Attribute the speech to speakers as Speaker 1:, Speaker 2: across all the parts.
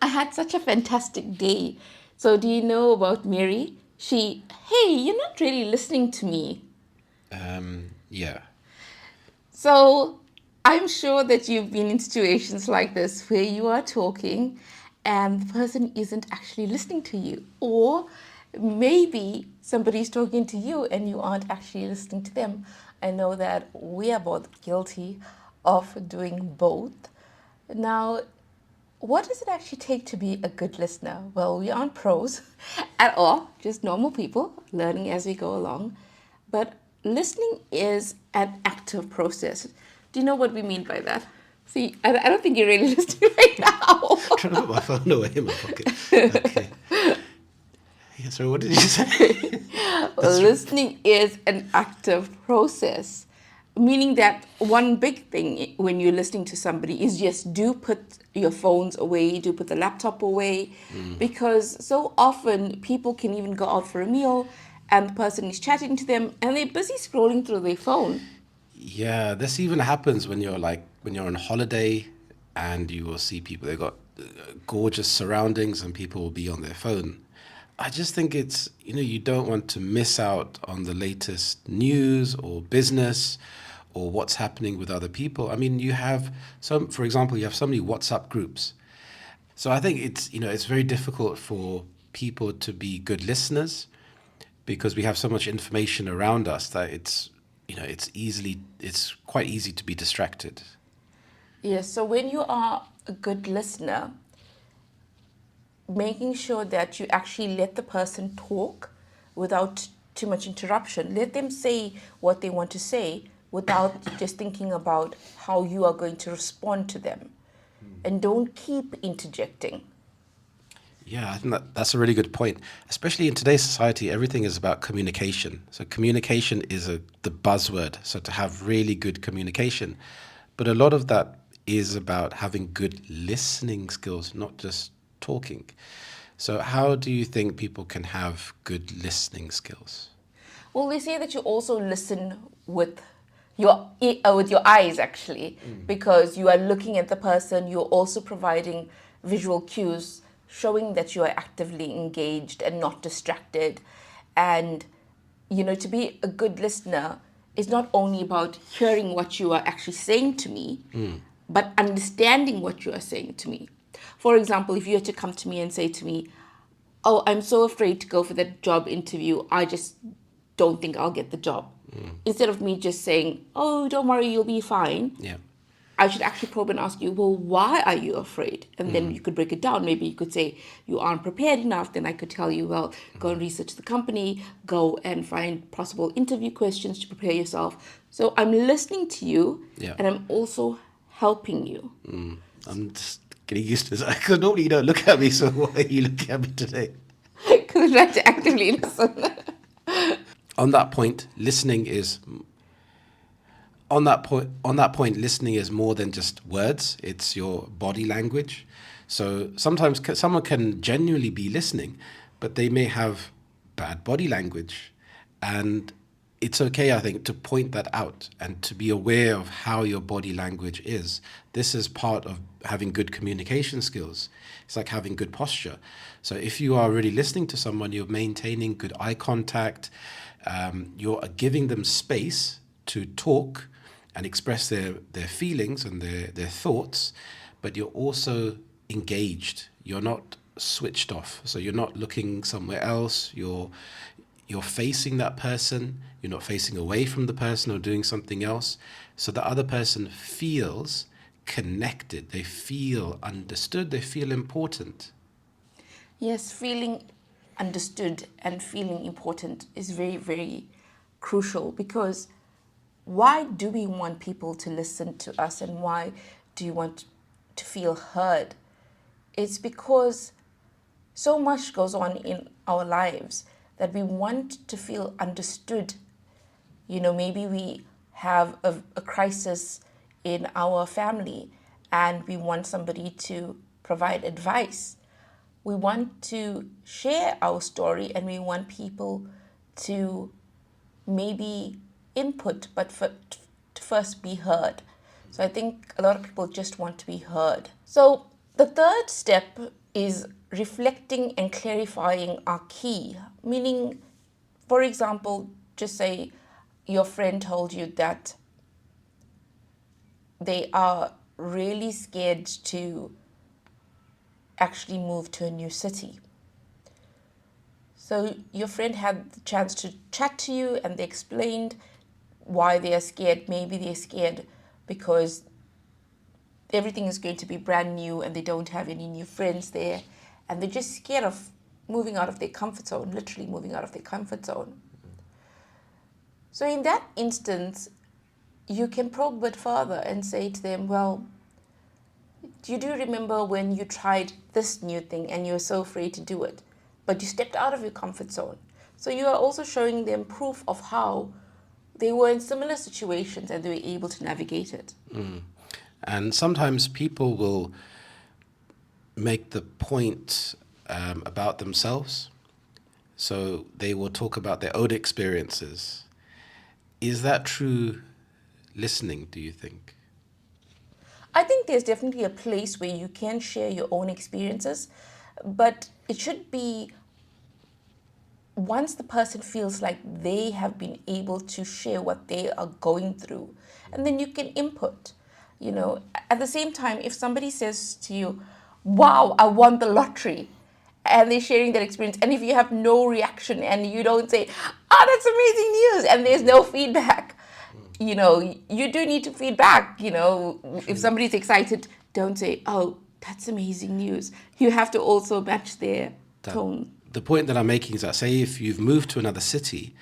Speaker 1: I had such a fantastic day. So, do you know about Mary? Hey, you're not really listening to me.
Speaker 2: Yeah.
Speaker 1: So, I'm sure that you've been in situations like this where you are talking and the person isn't actually listening to you. Or maybe somebody's talking to you and you aren't actually listening to them. I know that we are both guilty of doing both. Now, what does it actually take to be a good listener? Well, we aren't pros at all, just normal people learning as we go along. But listening is an active process. Do you know what we mean by that? See, I don't think you're really listening right now.
Speaker 2: Trying to put my phone away in my pocket. Okay. Yeah, sorry, what did you say? That's
Speaker 1: Listening is an active process, meaning that one big thing when you're listening to somebody is just do put your phones away, do put the laptop away, because so often people can even go out for a meal and the person is chatting to them and they're busy scrolling through their phone.
Speaker 2: Yeah, this even happens when you're on holiday and you will see people, they've got gorgeous surroundings and people will be on their phone. I just think you don't want to miss out on the latest news or business or what's happening with other people. I mean, for example, you have so many WhatsApp groups. So I think it's very difficult for people to be good listeners because we have so much information around us that it's quite easy to be distracted.
Speaker 1: Yes, so when you are a good listener, making sure that you actually let the person talk without too much interruption. Let them say what they want to say without just thinking about how you are going to respond to them. And don't keep interjecting.
Speaker 2: Yeah, I think that's a really good point. Especially in today's society, everything is about communication. So communication is the buzzword. So to have really good communication, but a lot of that is about having good listening skills, not just talking. So how do you think people can have good listening skills?
Speaker 1: Well, they say that you also listen with with your eyes actually, because you are looking at the person. You're also providing visual cues, showing that you are actively engaged and not distracted. And to be a good listener is not only about hearing what you are actually saying to me, but understanding what you are saying to me. For example, if you were to come to me and say to me, "Oh, I'm so afraid to go for that job interview. I just don't think I'll get the job." Instead of me just saying, "Oh, don't worry, you'll be fine,"
Speaker 2: Yeah.
Speaker 1: I should actually probe and ask you, "Well, why are you afraid?" And then
Speaker 2: Mm.
Speaker 1: you could break it down. Maybe you could say, "You aren't prepared enough." Then I could tell you, "Well, go and research the company, go and find possible interview questions to prepare yourself." So I'm listening to you
Speaker 2: Yeah.
Speaker 1: and I'm also helping you.
Speaker 2: I'm just getting used to this because normally you don't look at me, so why are you looking at me today?
Speaker 1: Because I try to actively listen.
Speaker 2: On that point, listening is more than just words. It's your body language. So sometimes someone can genuinely be listening, but they may have bad body language, and it's okay, I think, to point that out and to be aware of how your body language is. This is part of having good communication skills. It's like having good posture. So if you are really listening to someone, you're maintaining good eye contact, you're giving them space to talk and express their feelings and their thoughts, but you're also engaged. You're not switched off. So you're not looking somewhere else. You're facing that person. You're not facing away from the person or doing something else. So the other person feels connected. They feel understood. They feel important.
Speaker 1: Yes, feeling understood and feeling important is very, very crucial, because why do we want people to listen to us and why do you want to feel heard? It's because so much goes on in our lives that we want to feel understood. Maybe we have a crisis in our family and we want somebody to provide advice. We want to share our story and we want people to maybe input, but to first be heard. So I think a lot of people just want to be heard. So the third step is reflecting and clarifying are key. Meaning, for example, just say your friend told you that they are really scared to actually move to a new city. So your friend had the chance to chat to you and they explained why they are scared. Maybe they're scared because everything is going to be brand new and they don't have any new friends there. And they're just scared of moving out of their comfort zone, literally moving out of their comfort zone. So in that instance, you can probe a bit further and say to them, well, do you remember when you tried this new thing and you were so afraid to do it, but you stepped out of your comfort zone? So you are also showing them proof of how they were in similar situations and they were able to navigate it.
Speaker 2: And sometimes people will make the point about themselves. So they will talk about their own experiences. Is that true listening, do you think?
Speaker 1: I think there's definitely a place where you can share your own experiences, but it should be once the person feels like they have been able to share what they are going through, and then you can input. You know, at the same time, if somebody says to you, wow, I won the lottery, and they're sharing their experience, and if you have no reaction and you don't say, oh, that's amazing news, and there's no feedback, you know, you do need to feedback. You know, if somebody's excited, don't say, oh, that's amazing news. You have to also match their tone.
Speaker 2: The point that I'm making is that, say if you've moved to another city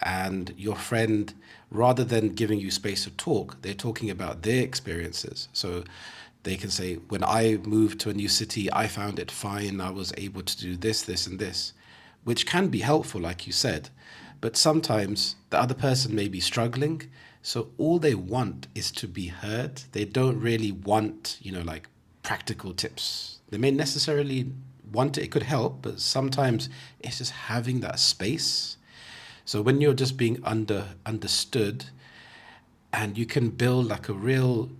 Speaker 2: and your friend, rather than giving you space to talk, they're talking about their experiences. So they can say, when I moved to a new city, I found it fine. I was able to do this, this, and this, which can be helpful, like you said. But sometimes the other person may be struggling. So all they want is to be heard. They don't really want, like practical tips. They may necessarily want it. It could help, but sometimes it's just having that space. So when you're just being understood, and you can build like a real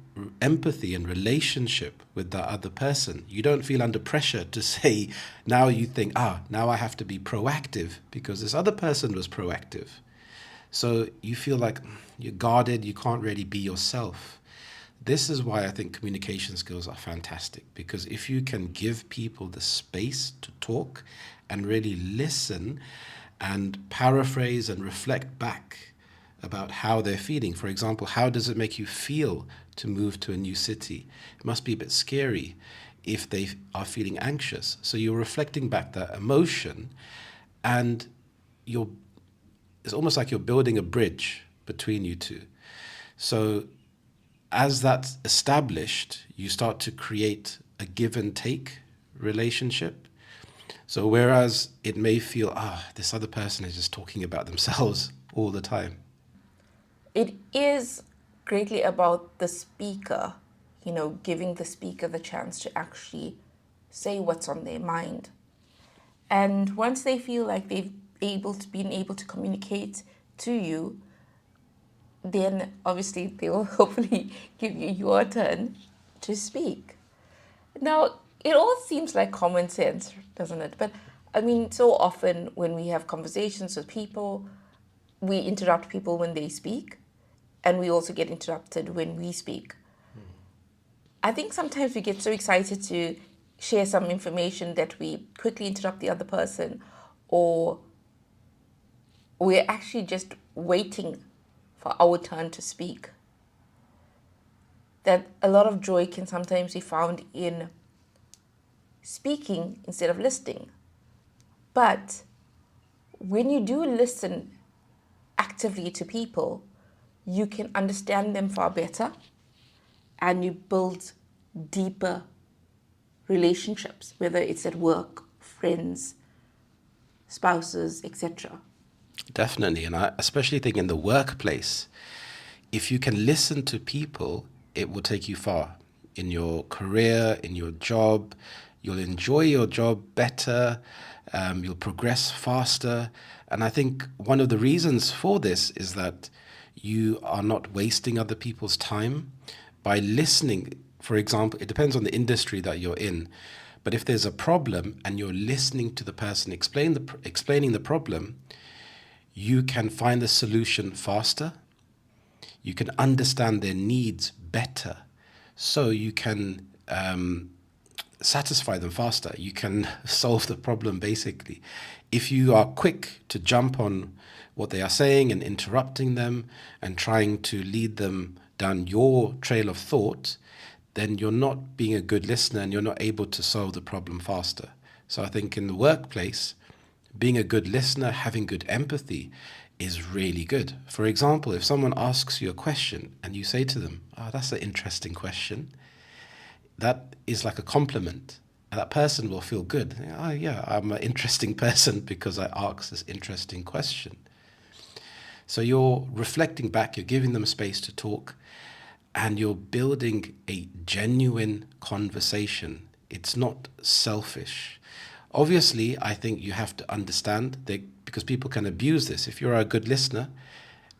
Speaker 2: empathy and relationship with that other person, you don't feel under pressure to say, now you think, now I have to be proactive because this other person was proactive. So you feel like you're guarded, you can't really be yourself. This is why I think communication skills are fantastic, because if you can give people the space to talk and really listen and paraphrase and reflect back about how they're feeling. For example, how does it make you feel to move to a new city? It must be a bit scary if they are feeling anxious. So you're reflecting back that emotion, and it's almost like you're building a bridge between you two. So as that's established, you start to create a give and take relationship. So whereas it may feel, this other person is just talking about themselves all the time.
Speaker 1: It is greatly about the speaker, giving the speaker the chance to actually say what's on their mind. And once they feel like they've been able to communicate to you, then obviously they will hopefully give you your turn to speak. Now, it all seems like common sense, doesn't it? But I mean, so often when we have conversations with people, we interrupt people when they speak, and we also get interrupted when we speak. I think sometimes we get so excited to share some information that we quickly interrupt the other person, or we're actually just waiting for our turn to speak. That a lot of joy can sometimes be found in speaking instead of listening. But when you do listen actively to people, you can understand them far better, and you build deeper relationships, whether it's at work, friends, spouses, etc.
Speaker 2: Definitely. And I especially think in the workplace, if you can listen to people, it will take you far in your career, in your job. You'll enjoy your job better. You'll progress faster. And I think one of the reasons for this is that you are not wasting other people's time by listening. For example, it depends on the industry that you're in, But if there's a problem and you're listening to the person explaining the problem, you can find the solution faster. You can understand their needs better, so you can satisfy them faster. You can solve the problem, basically. If you are quick to jump on what they are saying and interrupting them and trying to lead them down your trail of thought, then you're not being a good listener and you're not able to solve the problem faster. So I think in the workplace, being a good listener, having good empathy is really good. For example, if someone asks you a question and you say to them, "Oh, that's an interesting question," that is like a compliment. And that person will feel good. Oh, yeah, I'm an interesting person because I asked this interesting question. So you're reflecting back, you're giving them space to talk, and you're building a genuine conversation. It's not selfish. Obviously, I think you have to understand that, because people can abuse this. If you're a good listener,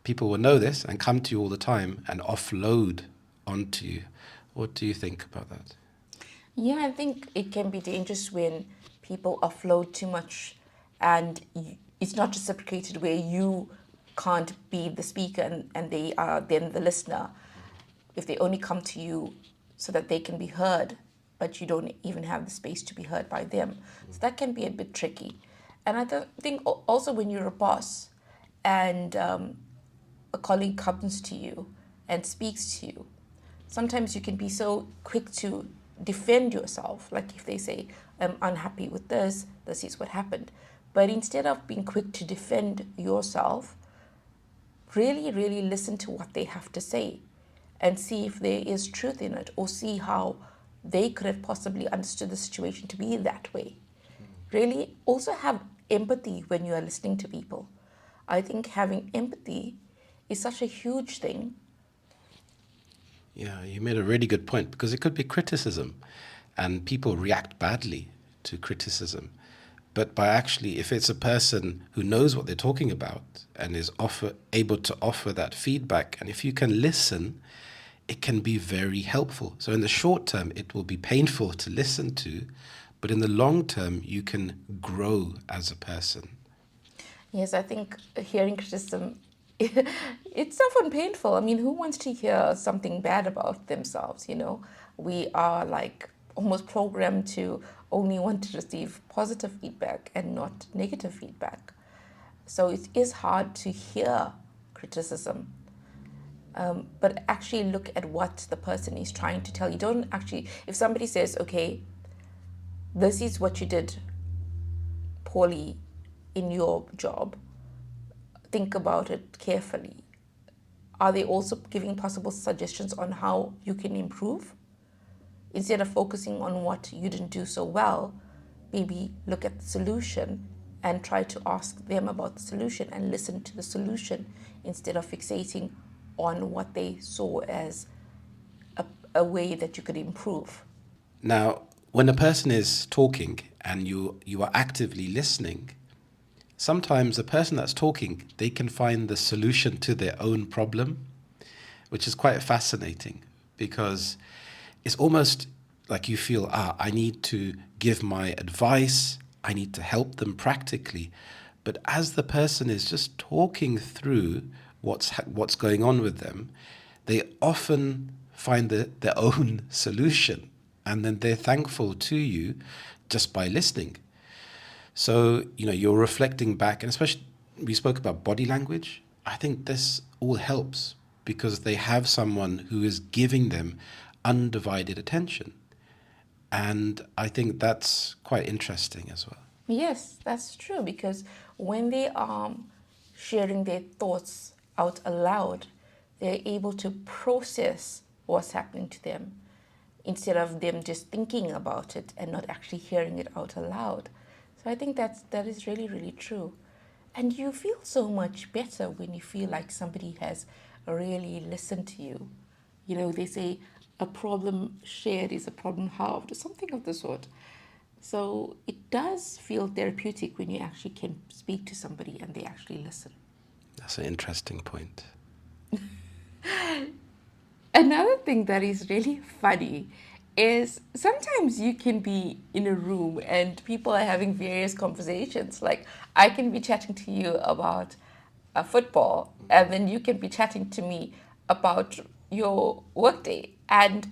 Speaker 2: people will know this and come to you all the time and offload onto you. What do you think about that?
Speaker 1: Yeah, I think it can be dangerous when people offload too much, and it's not reciprocated where you can't be the speaker and they are then the listener. If they only come to you so that they can be heard, but you don't even have the space to be heard by them. So that can be a bit tricky. And I think also when you're a boss and a colleague comes to you and speaks to you, sometimes you can be so quick to defend yourself. Like if they say, "I'm unhappy with this, this is what happened." But instead of being quick to defend yourself, really, really listen to what they have to say and see if there is truth in it, or see how they could have possibly understood the situation to be that way. Really also have empathy when you are listening to people. I think having empathy is such a huge thing.
Speaker 2: Yeah, you made a really good point, because it could be criticism and people react badly to criticism. But by actually, if it's a person who knows what they're talking about and is able to offer that feedback, and if you can listen, it can be very helpful. So in the short term, it will be painful to listen to, but in the long term, you can grow as a person.
Speaker 1: Yes, I think hearing criticism, it's often painful. I mean, who wants to hear something bad about themselves, you know? We are like almost programmed to only want to receive positive feedback and not negative feedback. So it is hard to hear criticism, but actually look at what the person is trying to tell you. Don't actually, if somebody says, "Okay, this is what you did poorly in your job," think about it carefully. Are they also giving possible suggestions on how you can improve? Instead of focusing on what you didn't do so well, maybe look at the solution and try to ask them about the solution and listen to the solution instead of fixating on what they saw as a way that you could improve.
Speaker 2: Now, when a person is talking and you are actively listening, sometimes the person that's talking, they can find the solution to their own problem, which is quite fascinating, because it's almost like you feel, I need to give my advice, I need to help them practically. But as the person is just talking through what's going on with them, they often find their own solution, and then they're thankful to you just by listening. So, you're reflecting back, and especially we spoke about body language. I think this all helps because they have someone who is giving them undivided attention. And I think that's quite interesting as well.
Speaker 1: Yes, that's true, because when they are sharing their thoughts out aloud, they're able to process what's happening to them instead of them just thinking about it and not actually hearing it out aloud. So I think that is really, really true. And you feel so much better when you feel like somebody has really listened to you. You know, they say a problem shared is a problem halved, or something of the sort. So it does feel therapeutic when you actually can speak to somebody and they actually listen.
Speaker 2: That's an interesting point.
Speaker 1: Another thing that is really funny is sometimes you can be in a room and people are having various conversations. Like I can be chatting to you about football, and then you can be chatting to me about your workday, and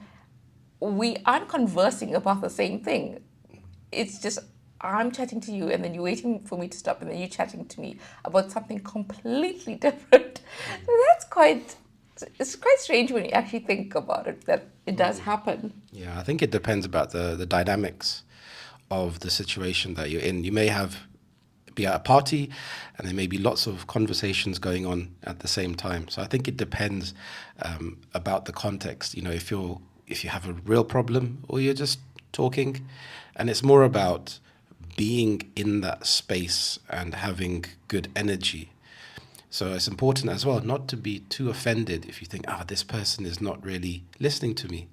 Speaker 1: we aren't conversing about the same thing. It's just I'm chatting to you, and then you're waiting for me to stop, and then you're chatting to me about something completely different. So that's quite, it's quite strange when you actually think about it, that it does happen.
Speaker 2: Yeah, I think it depends about the dynamics of the situation that you're in. You may be at a party and there may be lots of conversations going on at the same time. So I think it depends about the context. You know, if you have a real problem or you're just talking, and it's more about being in that space and having good energy. So it's important as well not to be too offended if you think, this person is not really listening to me,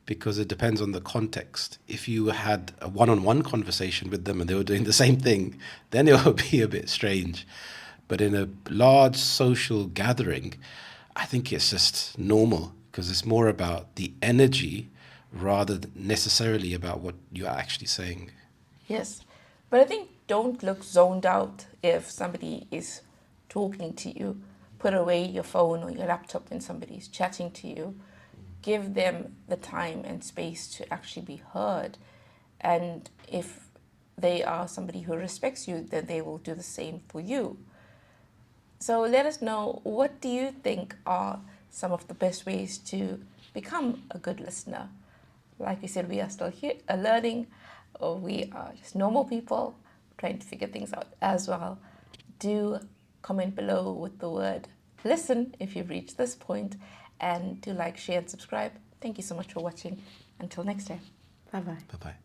Speaker 2: because it depends on the context. If you had a one-on-one conversation with them and they were doing the same thing, then it would be a bit strange. But in a large social gathering, I think it's just normal, because it's more about the energy rather than necessarily about what you're actually saying.
Speaker 1: Yes. But I think don't look zoned out if somebody is talking to you. Put away your phone or your laptop when somebody's chatting to you. Give them the time and space to actually be heard. And if they are somebody who respects you, then they will do the same for you. So let us know, what do you think are some of the best ways to become a good listener? Like we said, we are still here learning, or we are just normal people trying to figure things out as well. Do comment below with the word listen if you've reached this point, and do like, share, and subscribe. Thank you so much for watching. Until next time. Bye bye.
Speaker 2: Bye-bye.